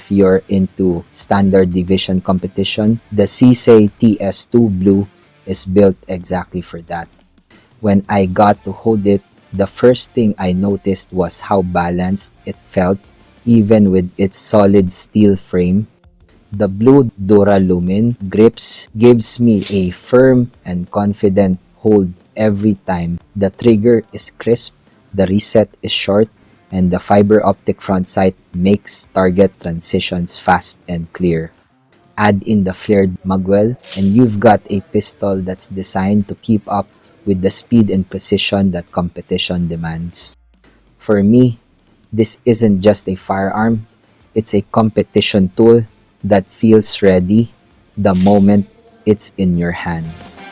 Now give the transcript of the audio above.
if you're into standard deviation competition, the Sisei TS2 Blue is built exactly for that. When I got to hold it, the first thing I noticed was how balanced it felt even with its solid steel frame. The blue Duralumin grips gives me a firm and confident hold every time. The trigger is crisp, the reset is short, and the fiber optic front sight makes target transitions fast and clear. Add in the flared magwell, and you've got a pistol that's designed to keep up with the speed and precision that competition demands. For me, this isn't just a firearm, it's a competition tool that feels ready the moment it's in your hands.